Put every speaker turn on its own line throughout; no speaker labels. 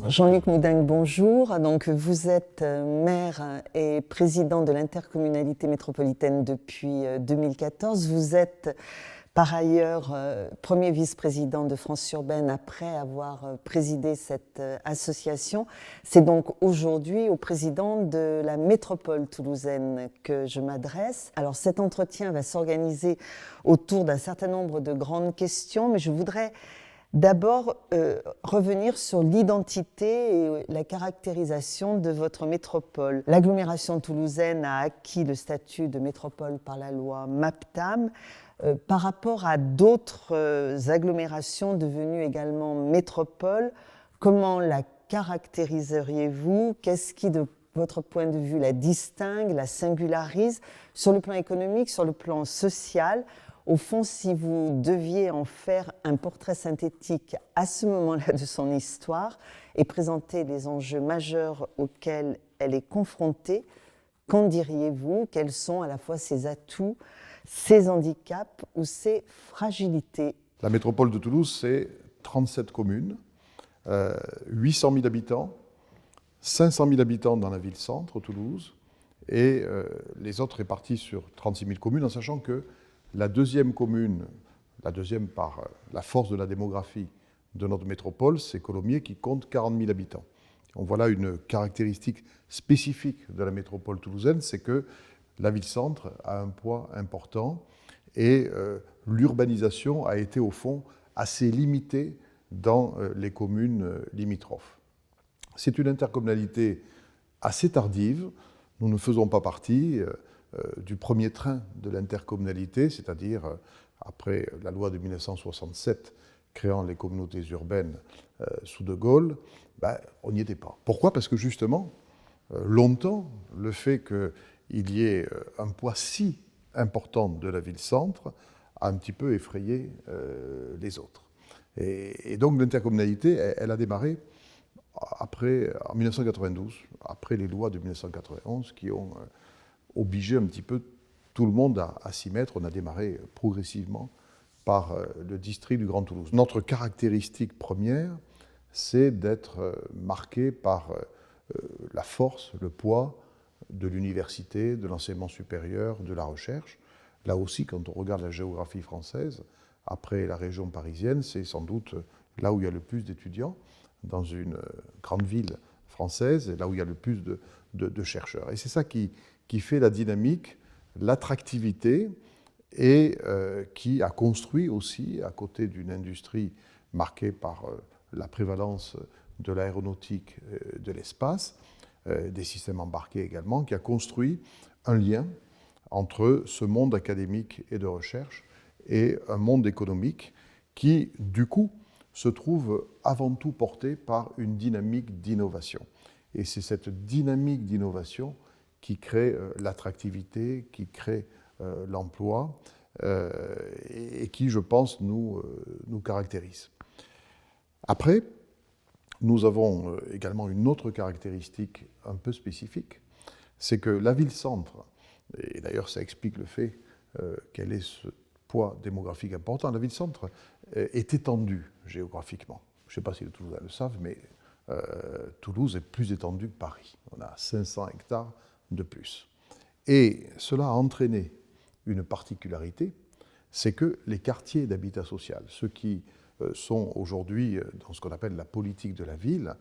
Jean-Luc Moudingue, bonjour. Donc, vous êtes maire et président de l'intercommunalité métropolitaine depuis 2014. Vous êtes par ailleurs premier vice-président de France Urbaine après avoir présidé cette association. C'est donc aujourd'hui au président de la métropole toulousaine que je m'adresse. Alors cet entretien va s'organiser autour d'un certain nombre de grandes questions, mais je voudrais d'abord, revenir sur l'identité et la caractérisation de votre métropole. L'agglomération toulousaine a acquis le statut de métropole par la loi MAPTAM. Par rapport à d'autres agglomérations devenues également métropoles, comment la caractériseriez-vous? Qu'est-ce qui, de votre point de vue, la distingue, la singularise sur le plan économique, sur le plan social? Au fond, si vous deviez en faire un portrait synthétique à ce moment-là de son histoire et présenter les enjeux majeurs auxquels elle est confrontée, qu'en diriez-vous? Quels sont à la fois ses atouts, ses handicaps ou ses fragilités?
La métropole de Toulouse, c'est 37 communes, 800 000 habitants, 500 000 habitants dans la ville-centre, Toulouse, et les autres répartis sur 36 000 communes, en sachant que la deuxième commune, la deuxième par la force de la démographie de notre métropole, c'est Colomiers qui compte 40 000 habitants. Donc voilà une caractéristique spécifique de la métropole toulousaine, c'est que la ville-centre a un poids important et l'urbanisation a été au fond assez limitée dans les communes limitrophes. C'est une intercommunalité assez tardive, nous ne faisons pas partie du premier train de l'intercommunalité, c'est-à-dire après la loi de 1967 créant les communautés urbaines sous De Gaulle, on n'y était pas. Pourquoi? Parce que justement, longtemps, le fait qu'il y ait un poids si important de la ville-centre a un petit peu effrayé les autres. Et donc l'intercommunalité, elle a démarré en 1992, après les lois de 1991 qui ont obligé un petit peu tout le monde à s'y mettre. On a démarré progressivement par le district du Grand Toulouse. Notre caractéristique première, c'est d'être marqué par la force, le poids de l'université, de l'enseignement supérieur, de la recherche. Là aussi, quand on regarde la géographie française, après la région parisienne, c'est sans doute là où il y a le plus d'étudiants, dans une grande ville française, et là où il y a le plus de chercheurs. Et c'est ça qui fait la dynamique, l'attractivité, et qui a construit aussi, à côté d'une industrie marquée par la prévalence de l'aéronautique, de l'espace, des systèmes embarqués également, qui a construit un lien entre ce monde académique et de recherche et un monde économique qui, du coup, se trouve avant tout porté par une dynamique d'innovation. Et c'est cette dynamique d'innovation qui crée l'attractivité, qui crée l'emploi et qui, je pense, nous caractérise. Après, nous avons également une autre caractéristique un peu spécifique, c'est que la ville-centre, et d'ailleurs ça explique le fait qu'elle ait ce poids démographique important, la ville-centre est étendue géographiquement. Je ne sais pas si les Toulousains le savent, mais Toulouse est plus étendue que Paris. On a 500 hectares de plus. Et cela a entraîné une particularité, c'est que les quartiers d'habitat social, ceux qui sont aujourd'hui dans ce qu'on appelle la politique de la ville,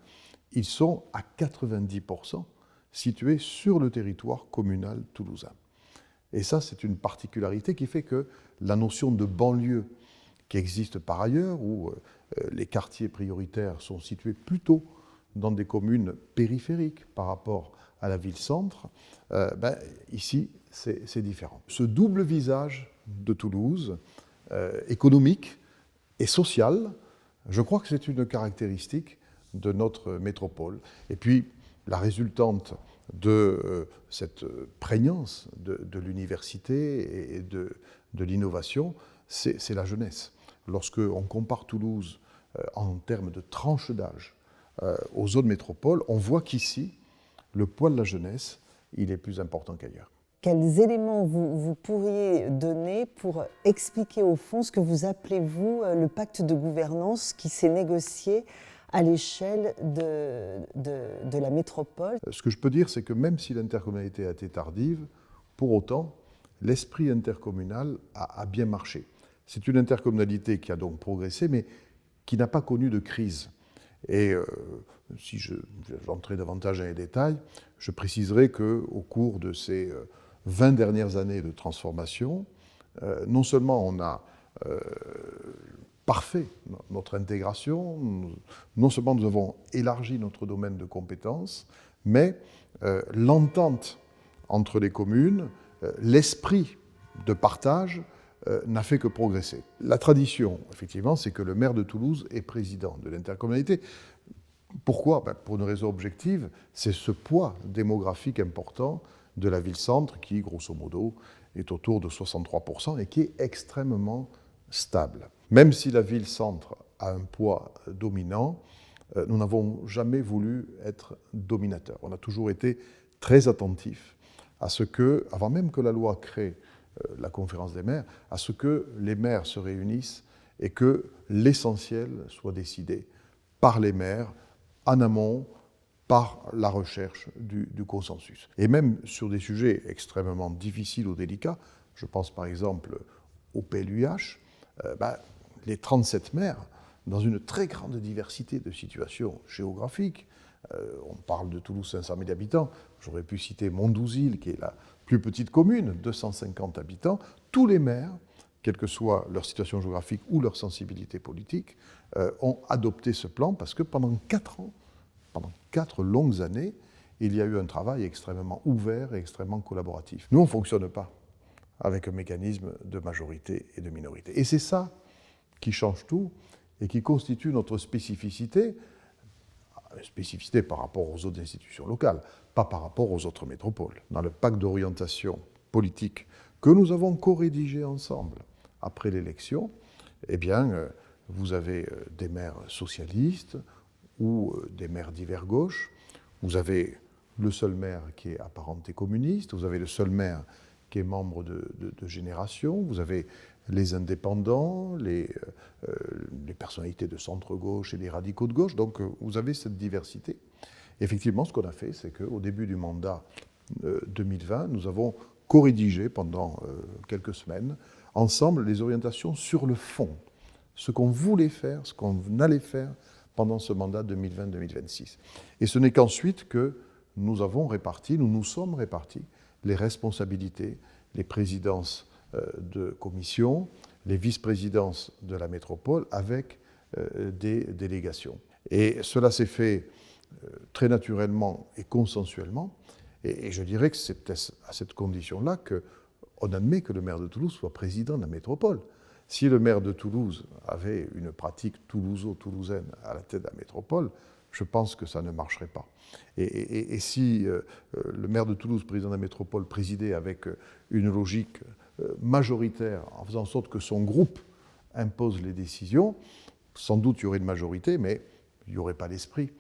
ils sont à 90% situés sur le territoire communal toulousain. Et ça, c'est une particularité qui fait que la notion de banlieue qui existe par ailleurs, où les quartiers prioritaires sont situés plutôt dans des communes périphériques par rapport à la ville-centre, ici, c'est différent. Ce double visage de Toulouse, économique et social, je crois que c'est une caractéristique de notre métropole. Et puis, la résultante de cette prégnance de l'université et de l'innovation, c'est la jeunesse. Lorsqu'on compare Toulouse en termes de tranche d'âge aux autres métropoles, on voit qu'ici, le poids de la jeunesse, il est plus important qu'ailleurs.
Quels éléments vous pourriez donner pour expliquer au fond ce que vous appelez, vous, le pacte de gouvernance qui s'est négocié à l'échelle de la métropole.
Ce que je peux dire, c'est que même si l'intercommunalité a été tardive, pour autant, l'esprit intercommunal a bien marché. C'est une intercommunalité qui a donc progressé, mais qui n'a pas connu de crise. Et si j'entrais davantage dans les détails, je préciserai qu'au cours de ces 20 dernières années de transformation, non seulement on a parfait notre intégration, non seulement nous avons élargi notre domaine de compétences, mais l'entente entre les communes, l'esprit de partage n'a fait que progresser. La tradition, effectivement, c'est que le maire de Toulouse est président de l'intercommunalité. Pourquoi ? Pour une raison objective, c'est ce poids démographique important de la ville-centre qui, grosso modo, est autour de 63% et qui est extrêmement stable. Même si la ville-centre a un poids dominant, nous n'avons jamais voulu être dominateurs. On a toujours été très attentifs à ce que, avant même que la loi crée la conférence des maires, à ce que les maires se réunissent et que l'essentiel soit décidé par les maires en amont, par la recherche du consensus. Et même sur des sujets extrêmement difficiles ou délicats, je pense par exemple au PLUH, les 37 maires, dans une très grande diversité de situations géographiques, on parle de Toulouse, 500 000 habitants, j'aurais pu citer Mondouzil, qui est la plus petite commune, 250 habitants, tous les maires, quelle que soit leur situation géographique ou leur sensibilité politique, ont adopté ce plan parce que pendant 4 ans, pendant 4 longues années, il y a eu un travail extrêmement ouvert et extrêmement collaboratif. Nous, on ne fonctionne pas avec un mécanisme de majorité et de minorité. Et c'est ça qui change tout et qui constitue notre spécificité par rapport aux autres institutions locales, pas par rapport aux autres métropoles. Dans le pacte d'orientation politique que nous avons co-rédigé ensemble après l'élection, eh bien, vous avez des maires socialistes ou des maires divers gauche, vous avez le seul maire qui est apparenté communiste, vous avez le seul maire qui est membre de Génération, vous avez les indépendants, les personnalités de centre-gauche et les radicaux de gauche, donc vous avez cette diversité. Effectivement, ce qu'on a fait, c'est qu'au début du mandat 2020, nous avons co-rédigé pendant quelques semaines, ensemble, les orientations sur le fond, ce qu'on voulait faire, ce qu'on allait faire pendant ce mandat 2020-2026. Et ce n'est qu'ensuite que nous avons réparti, nous nous sommes répartis les responsabilités, les présidences de commission, les vice-présidences de la métropole avec des délégations. Et cela s'est fait très naturellement et consensuellement. Et je dirais que c'est à cette condition-là qu'on admet que le maire de Toulouse soit président de la métropole. Si le maire de Toulouse avait une pratique toulousaine à la tête de la métropole, je pense que ça ne marcherait pas. Et si le maire de Toulouse, président de la métropole, présidait avec une logique majoritaire, en faisant en sorte que son groupe impose les décisions, sans doute il y aurait une majorité, mais il n'y aurait pas l'esprit.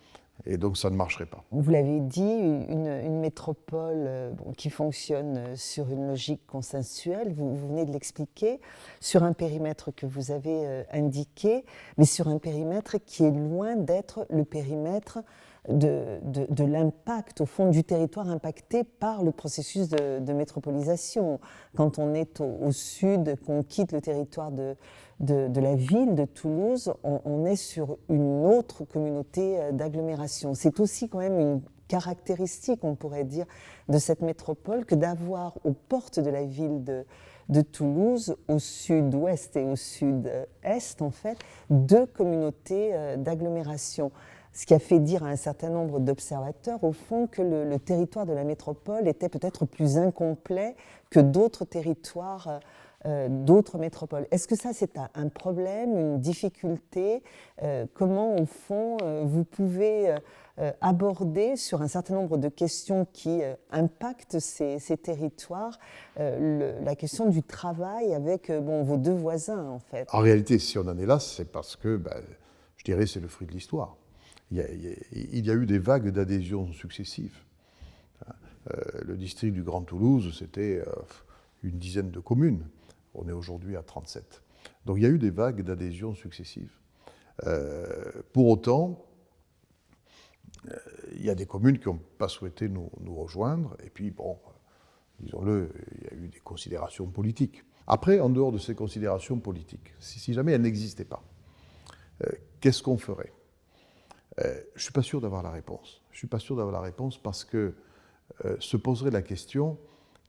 Et donc ça ne marcherait pas.
Vous l'avez dit, une métropole qui fonctionne sur une logique consensuelle, vous venez de l'expliquer, sur un périmètre que vous avez indiqué, mais sur un périmètre qui est loin d'être le périmètre de l'impact, au fond, du territoire impacté par le processus de métropolisation. Quand on est au sud, qu'on quitte le territoire de la ville de Toulouse, on est sur une autre communauté d'agglomération. C'est aussi quand même une caractéristique, on pourrait dire, de cette métropole que d'avoir aux portes de la ville de Toulouse, au sud-ouest et au sud-est, en fait, 2 communautés d'agglomération. Ce qui a fait dire à un certain nombre d'observateurs, au fond, que le territoire de la métropole était peut-être plus incomplet que d'autres territoires, d'autres métropoles. Est-ce que ça, c'est un problème, une difficulté ? Comment, au fond, vous pouvez aborder sur un certain nombre de questions qui impactent ces territoires la question du travail avec vos 2 voisins, en fait ?
En réalité, si on en est là, c'est parce que, je dirais, c'est le fruit de l'histoire. Il y a eu des vagues d'adhésion successives. Le district du Grand Toulouse, c'était une dizaine de communes. On est aujourd'hui à 37. Donc il y a eu des vagues d'adhésion successives. Pour autant, Il y a des communes qui n'ont pas souhaité nous rejoindre, et puis, bon, disons-le, il y a eu des considérations politiques. Après, en dehors de ces considérations politiques, si jamais elles n'existaient pas, qu'est-ce qu'on ferait ? Je ne suis pas sûr d'avoir la réponse. Je ne suis pas sûr d'avoir la réponse parce que se poserait la question,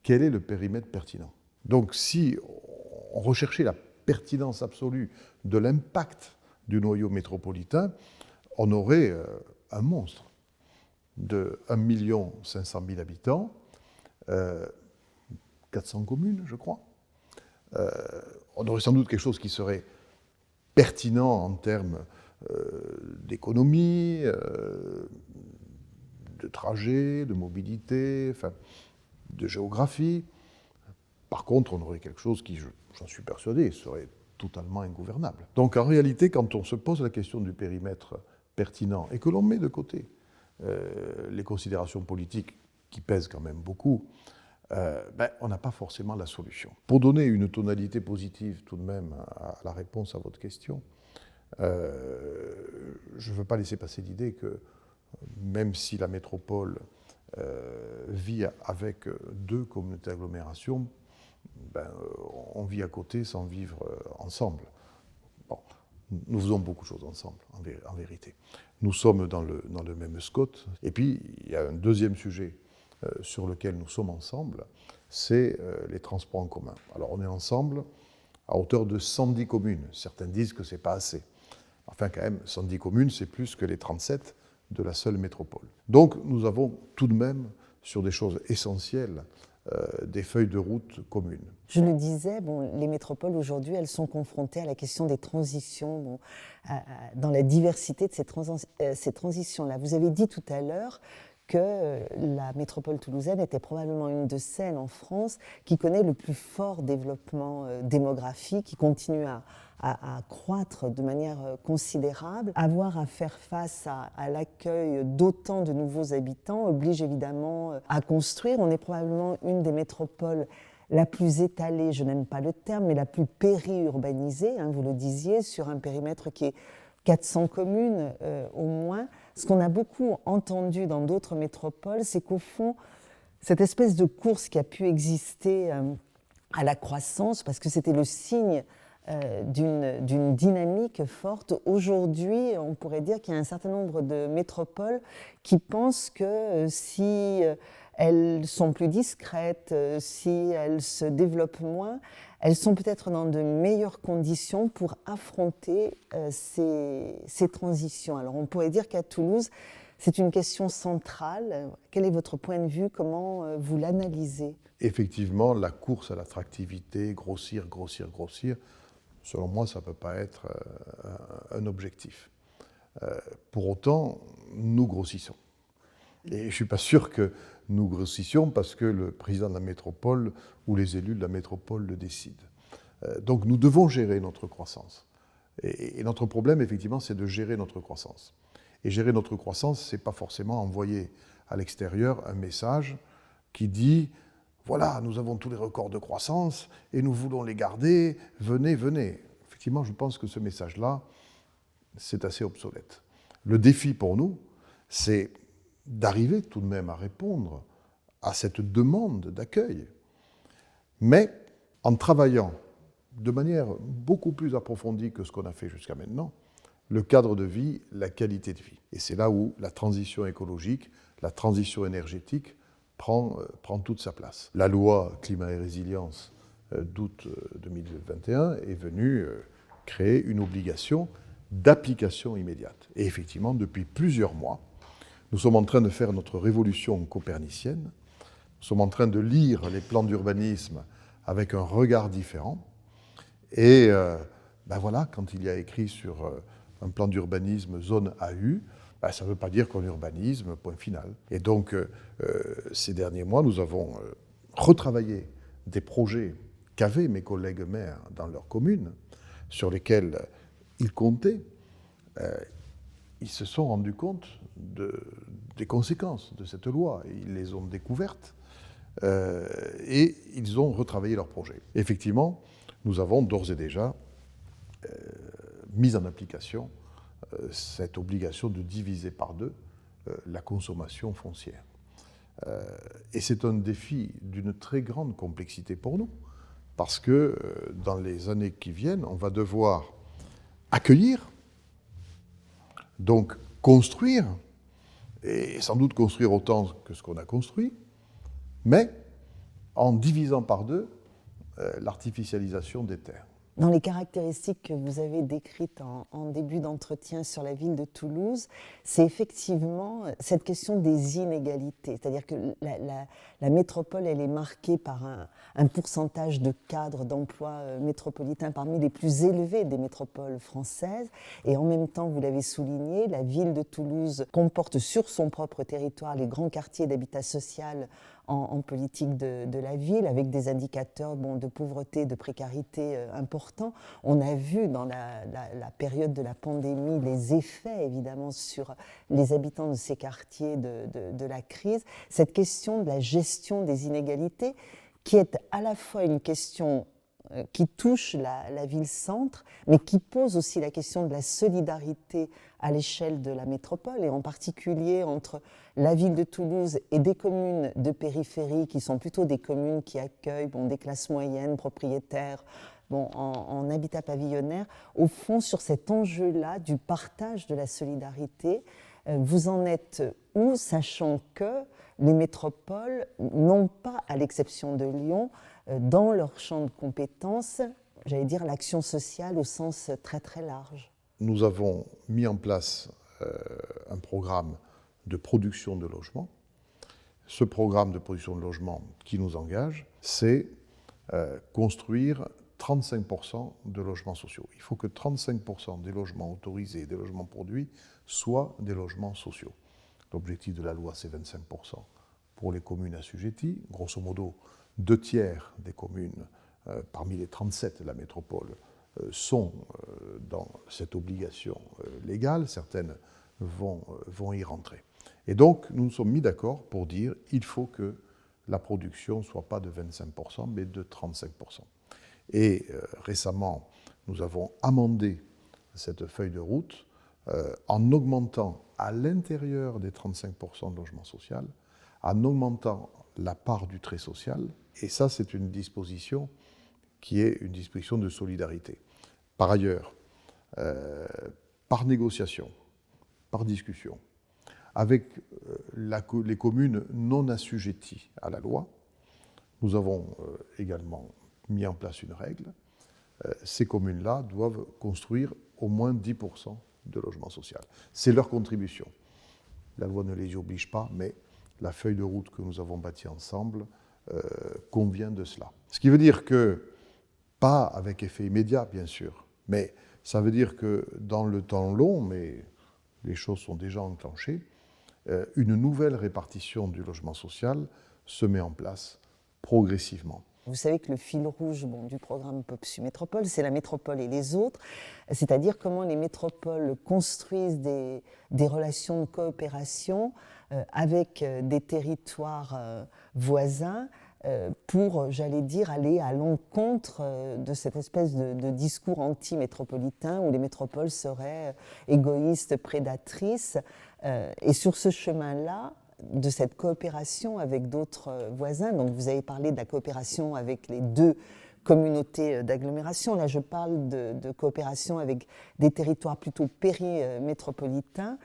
quel est le périmètre pertinent ? Donc, si on recherchait la pertinence absolue de l'impact du noyau métropolitain, on aurait un monstre de 1 500 000 habitants, 400 communes, je crois. On aurait sans doute quelque chose qui serait pertinent en termes d'économie, de trajet, de mobilité, enfin, de géographie. Par contre, on aurait quelque chose qui, j'en suis persuadé, serait totalement ingouvernable. Donc en réalité, quand on se pose la question du périmètre pertinent et que l'on met de côté les considérations politiques qui pèsent quand même beaucoup, on n'a pas forcément la solution. Pour donner une tonalité positive tout de même à la réponse à votre question, je ne veux pas laisser passer l'idée que même si la métropole vit avec 2 communautés d'agglomération, on vit à côté sans vivre ensemble. Bon, nous faisons beaucoup de choses ensemble, en vérité. Nous sommes dans le même SCOT. Et puis, il y a un deuxième sujet sur lequel nous sommes ensemble, c'est les transports en commun. Alors, on est ensemble à hauteur de 110 communes. Certains disent que ce n'est pas assez. Enfin, quand même, 110 communes, c'est plus que les 37 de la seule métropole. Donc, nous avons tout de même, sur des choses essentielles, des feuilles de route communes.
Je le disais, les métropoles aujourd'hui, elles sont confrontées à la question des transitions, dans la diversité de ces transitions-là. Vous avez dit tout à l'heure que la métropole toulousaine était probablement une de celles en France qui connaît le plus fort développement démographique, qui continue à croître de manière considérable. Avoir à faire face à l'accueil d'autant de nouveaux habitants oblige évidemment à construire. On est probablement une des métropoles la plus étalée, je n'aime pas le terme, mais la plus périurbanisée, vous le disiez, sur un périmètre qui est 400 communes au moins. Ce qu'on a beaucoup entendu dans d'autres métropoles, c'est qu'au fond, cette espèce de course qui a pu exister à la croissance, parce que c'était le signe d'une dynamique forte. Aujourd'hui, on pourrait dire qu'il y a un certain nombre de métropoles qui pensent que si elles sont plus discrètes, si elles se développent moins, elles sont peut-être dans de meilleures conditions pour affronter ces transitions. Alors on pourrait dire qu'à Toulouse, c'est une question centrale. Quel est votre point de vue? Comment vous l'analysez?
Effectivement, la course à l'attractivité, grossir, selon moi, ça ne peut pas être un objectif. Pour autant, nous grossissons. Et je ne suis pas sûr que nous grossissions parce que le président de la métropole ou les élus de la métropole le décident. Donc nous devons gérer notre croissance. Et notre problème, effectivement, c'est de gérer notre croissance. Et gérer notre croissance, ce n'est pas forcément envoyer à l'extérieur un message qui dit « Voilà, nous avons tous les records de croissance et nous voulons les garder, venez, venez ». Effectivement, je pense que ce message-là, c'est assez obsolète. Le défi pour nous, c'est d'arriver tout de même à répondre à cette demande d'accueil, mais en travaillant de manière beaucoup plus approfondie que ce qu'on a fait jusqu'à maintenant, le cadre de vie, la qualité de vie. Et c'est là où la transition écologique, la transition énergétique prend toute sa place. La loi climat et résilience d'août 2021 est venue créer une obligation d'application immédiate. Et effectivement, depuis plusieurs mois, nous sommes en train de faire notre révolution copernicienne. Nous sommes en train de lire les plans d'urbanisme avec un regard différent. Et voilà, quand il y a écrit sur un plan d'urbanisme zone AU, ça ne veut pas dire qu'on urbanisme, point final. Et donc, ces derniers mois, nous avons retravaillé des projets qu'avaient mes collègues maires dans leur commune, sur lesquels ils comptaient. Ils se sont rendus compte des conséquences de cette loi. Ils les ont découvertes et ils ont retravaillé leurs projets. Effectivement, nous avons d'ores et déjà mis en application cette obligation de diviser par 2 la consommation foncière. Et c'est un défi d'une très grande complexité pour nous, parce que dans les années qui viennent, on va devoir accueillir, donc construire, et sans doute construire autant que ce qu'on a construit, mais en divisant par deux l'artificialisation des terres.
Dans les caractéristiques que vous avez décrites en début d'entretien sur la ville de Toulouse, c'est effectivement cette question des inégalités. C'est-à-dire que la métropole, elle est marquée par un pourcentage de cadres d'emploi métropolitains parmi les plus élevés des métropoles françaises. Et en même temps, vous l'avez souligné, la ville de Toulouse comporte sur son propre territoire les grands quartiers d'habitat social en politique de la ville, avec des indicateurs de pauvreté, de précarité importants. On a vu dans la période de la pandémie les effets, évidemment, sur les habitants de ces quartiers de la crise. Cette question de la gestion des inégalités, qui est à la fois une question qui touche la ville-centre, mais qui pose aussi la question de la solidarité à l'échelle de la métropole, et en particulier entre la ville de Toulouse et des communes de périphérie, qui sont plutôt des communes qui accueillent des classes moyennes, propriétaires, en habitat pavillonnaire. Au fond, sur cet enjeu-là du partage de la solidarité, vous en êtes où, sachant que les métropoles n'ont pas, à l'exception de Lyon, dans leur champ de compétences, j'allais dire l'action sociale au sens très très large.
Nous avons mis en place un programme de production de logements. Ce programme de production de logements qui nous engage, c'est construire 35% de logements sociaux. Il faut que 35% des logements autorisés, des logements produits, soient des logements sociaux. L'objectif de la loi, c'est 25% pour les communes assujetties. Grosso modo, 2/3 des communes, parmi les 37 de la métropole, sont dans cette obligation légale. Certaines vont y rentrer. Et donc, nous nous sommes mis d'accord pour dire qu'il faut que la production ne soit pas de 25%, mais de 35%. Et récemment, nous avons amendé cette feuille de route en augmentant à l'intérieur des 35% de logement social, en augmentant la part du trait social. Et ça, c'est une disposition qui est une disposition de solidarité. Par ailleurs, par négociation, par discussion, avec les communes non assujetties à la loi, nous avons également mis en place une règle. Ces communes-là doivent construire au moins 10% de logement social. C'est leur contribution. La loi ne les y oblige pas, mais la feuille de route que nous avons bâtie ensemble convient de cela. Ce qui veut dire que, pas avec effet immédiat bien sûr, mais ça veut dire que dans le temps long, mais les choses sont déjà enclenchées, une nouvelle répartition du logement social se met en place progressivement.
Vous savez que le fil rouge du programme POPSU Métropole, c'est la métropole et les autres, c'est-à-dire comment les métropoles construisent des relations de coopération avec des territoires voisins pour, j'allais dire, aller à l'encontre de cette espèce de discours anti-métropolitain où les métropoles seraient égoïstes, prédatrices. Et sur ce chemin-là, de cette coopération avec d'autres voisins, donc vous avez parlé de la coopération avec les deux communautés d'agglomération, là je parle de coopération avec des territoires plutôt périmétropolitains.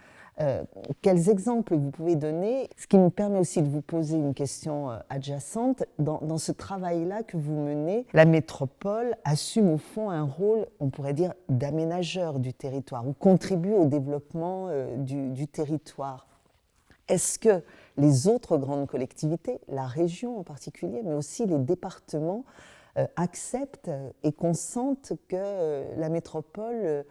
Quels exemples vous pouvez donner? Ce qui me permet aussi de vous poser une question adjacente. Dans ce travail-là que vous menez, la métropole assume au fond un rôle, on pourrait dire, d'aménageur du territoire, ou contribue au développement du territoire. Est-ce que les autres grandes collectivités, la région en particulier, mais aussi les départements, acceptent et consentent que la métropole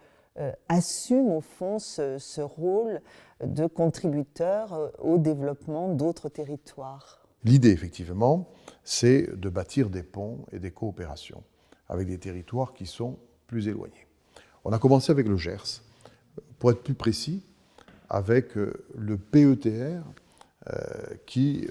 assume au fond ce rôle de contributeur au développement d'autres territoires?
L'idée, effectivement, c'est de bâtir des ponts et des coopérations avec des territoires qui sont plus éloignés. On a commencé avec le Gers. Pour être plus précis, avec le PETR qui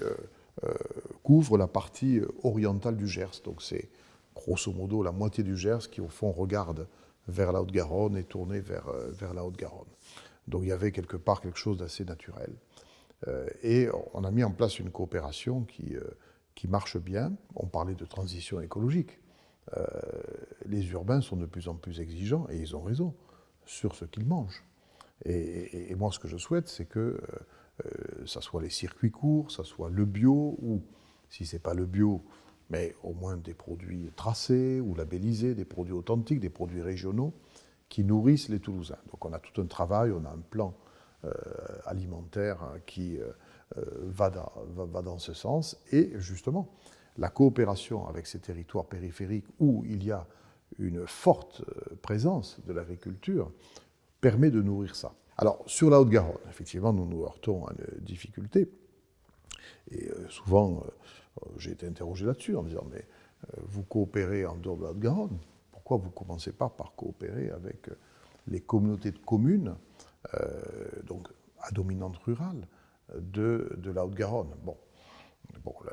couvre la partie orientale du Gers. Donc c'est grosso modo la moitié du Gers qui au fond regarde vers la Haute-Garonne et tourné vers la Haute-Garonne. Donc il y avait quelque part quelque chose d'assez naturel. Et on a mis en place une coopération qui marche bien. On parlait de transition écologique. Les urbains sont de plus en plus exigeants, et ils ont raison, sur ce qu'ils mangent. Et moi, ce que je souhaite, c'est que ça soit les circuits courts, ça soit le bio, ou si ce n'est pas le bio, mais au moins des produits tracés ou labellisés, des produits authentiques, des produits régionaux qui nourrissent les Toulousains. Donc on a tout un travail, on a un plan alimentaire qui va dans ce sens. Et justement, la coopération avec ces territoires périphériques où il y a une forte présence de l'agriculture permet de nourrir ça. Alors, sur la Haute-Garonne, effectivement, nous nous heurtons à une difficulté. Et souvent, j'ai été interrogé là-dessus en disant, mais vous coopérez en dehors de la Haute-Garonne, pourquoi vous ne commencez pas par coopérer avec les communautés de communes, donc à dominante rurale, de la Haute-Garonne? Bon,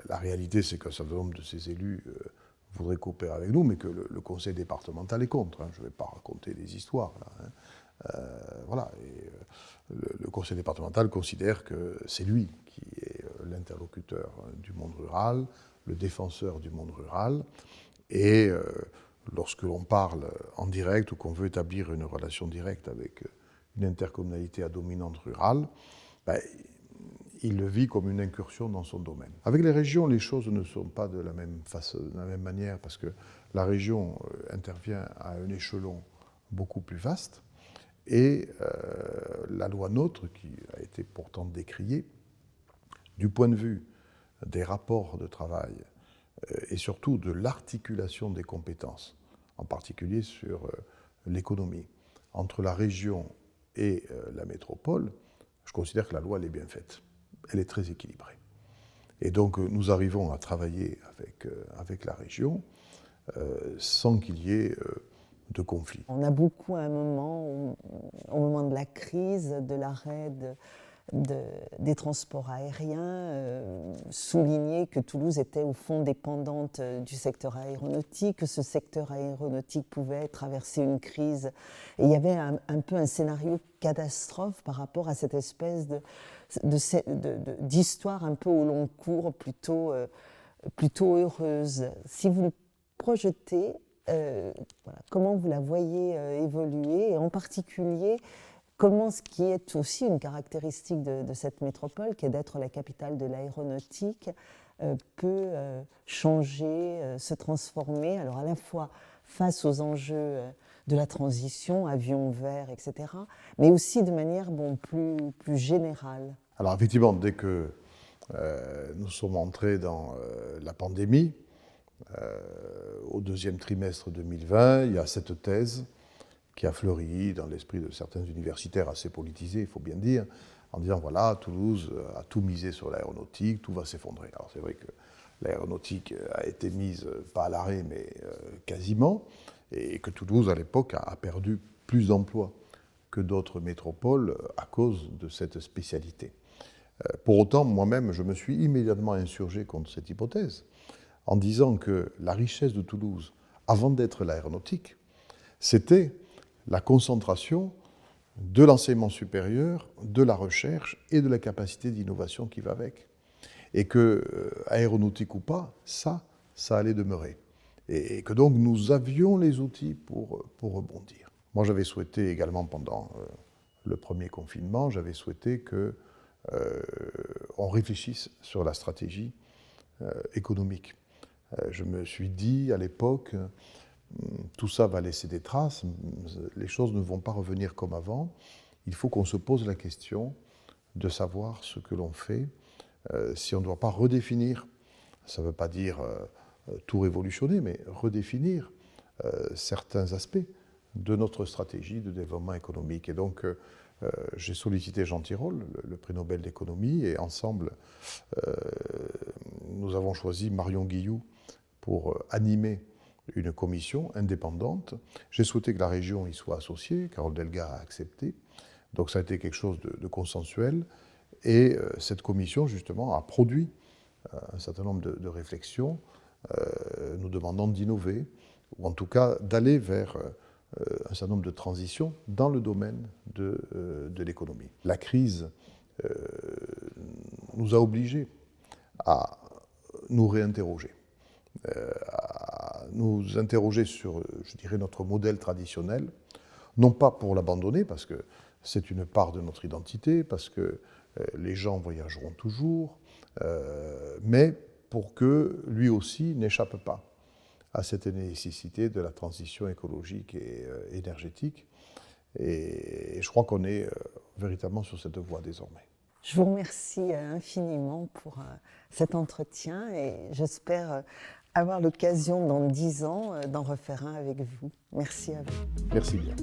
la réalité, c'est qu'un certain nombre de ces élus voudraient coopérer avec nous, mais que le conseil départemental est contre. Je ne vais pas raconter des histoires, là. Voilà. Et, le conseil départemental considère que c'est lui qui est l'interlocuteur du monde rural, le défenseur du monde rural. Et lorsque l'on parle en direct ou qu'on veut établir une relation directe avec une intercommunalité à dominante rurale, il le vit comme une incursion dans son domaine. Avec les régions, les choses ne sont pas de la même manière, parce que la région intervient à un échelon beaucoup plus vaste, et la loi NOTRe, qui a été pourtant décriée, du point de vue des rapports de travail et surtout de l'articulation des compétences, en particulier sur l'économie, entre la région et la métropole, je considère que la loi elle est bien faite. Elle est très équilibrée. Et donc nous arrivons à travailler avec la région sans qu'il y ait de conflit.
On a beaucoup à un moment, au moment de la crise, de l'arrêt des transports aériens, souligné que Toulouse était au fond dépendante du secteur aéronautique, que ce secteur aéronautique pouvait traverser une crise. Et il y avait un peu un scénario catastrophe par rapport à cette espèce d'histoire un peu au long cours, plutôt heureuse. Si vous le projetez, comment vous la voyez évoluer, et en particulier, comment ce qui est aussi une caractéristique de cette métropole, qui est d'être la capitale de l'aéronautique, peut changer, se transformer, alors à la fois face aux enjeux de la transition, avions verts, etc., mais aussi de manière plus générale.
Alors effectivement, dès que nous sommes entrés dans la pandémie, au deuxième trimestre 2020, il y a cette thèse qui a fleuri dans l'esprit de certains universitaires assez politisés, il faut bien dire, en disant voilà, Toulouse a tout misé sur l'aéronautique, tout va s'effondrer. Alors c'est vrai que l'aéronautique a été mise, pas à l'arrêt, mais quasiment, et que Toulouse, à l'époque, a perdu plus d'emplois que d'autres métropoles à cause de cette spécialité. Pour autant, moi-même, je me suis immédiatement insurgé contre cette hypothèse, en disant que la richesse de Toulouse, avant d'être l'aéronautique, c'était la concentration de l'enseignement supérieur, de la recherche et de la capacité d'innovation qui va avec. Et que, aéronautique ou pas, ça allait demeurer. Et que donc nous avions les outils pour rebondir. Moi, j'avais souhaité également, pendant le premier confinement, j'avais souhaité qu'on réfléchisse sur la stratégie économique. Je me suis dit à l'époque, tout ça va laisser des traces, les choses ne vont pas revenir comme avant. Il faut qu'on se pose la question de savoir ce que l'on fait, si on ne doit pas redéfinir, ça ne veut pas dire tout révolutionner, mais redéfinir certains aspects de notre stratégie de développement économique. Et donc, j'ai sollicité Jean Tirole, le prix Nobel d'économie, et ensemble, nous avons choisi Marion Guilloux pour animer une commission indépendante. J'ai souhaité que la région y soit associée, Carole Delga a accepté, donc ça a été quelque chose de consensuel, et cette commission, justement, a produit un certain nombre de réflexions, nous demandant d'innover, ou en tout cas d'aller vers un certain nombre de transitions dans le domaine de l'économie. La crise nous a obligés à nous réinterroger, à nous interroger sur, je dirais, notre modèle traditionnel, non pas pour l'abandonner, parce que c'est une part de notre identité, parce que les gens voyageront toujours, mais pour que lui aussi n'échappe pas à cette nécessité de la transition écologique et énergétique. Et je crois qu'on est véritablement sur cette voie désormais.
Je vous remercie infiniment pour cet entretien et j'espère avoir l'occasion dans 10 ans d'en refaire un avec vous. Merci à vous.
Merci bien.